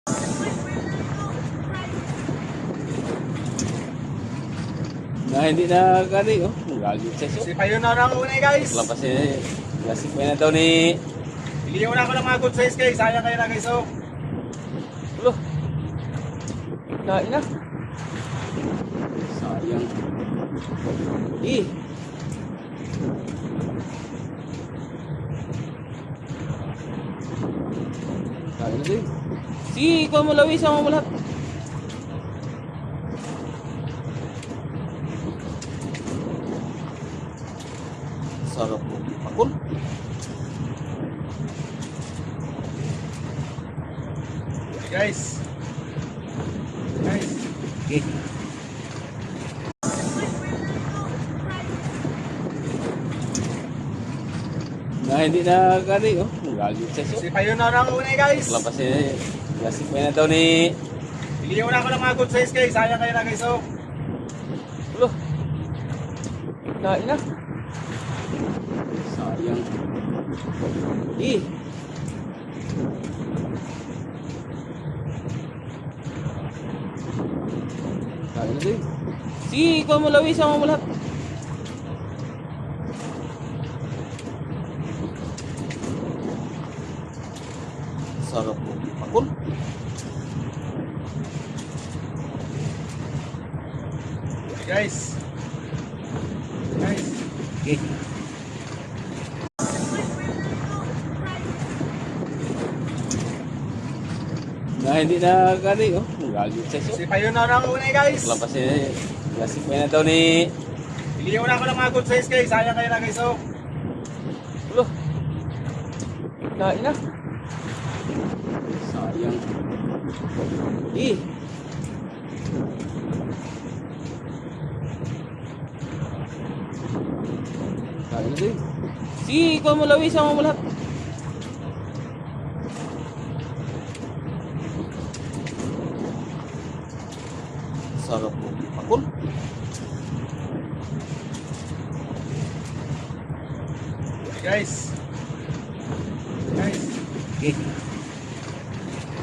Na hindi na kani, oh. Galit sa iso. Si Payo na lang una guys. Lampas eh. Klasik pa na daw ni... Bili mo na ako ng mga good size guys. Sayang kayo na guys oh. Ulo. Kain na. Sayang. Eh. Kain na din. Sige, ikaw mo lawis mo lahat. Sarap po. Pakul. Guys. Guys. Okay. Na hindi na kani, oh. Galit sa iso. Si Payo na lang una guys. Lampas eh. Klasik pa na daw ni... Bili mo na ako ng mga good size guys. Sayang kayo na guys oh. Ulo. Kain na. Sayang. Eh. Kain na din. Sige, ikaw mo lawis mo lahat. Sarap po. Pakul. Guys. Guys. Okay. Na hindi na kani, oh. Galit sa iso. Si Payo na lang una guys. Lampas eh. Klasik pa na daw ni... Bili mo na ako ng mga good size guys. Sayang kayo na guys oh. Ulo. Kain na. Sayang. Eh. Kain na din. Sige, ikaw mo lawis mo lahat. Sarap po. Pakul. Guys. Guys. Okay.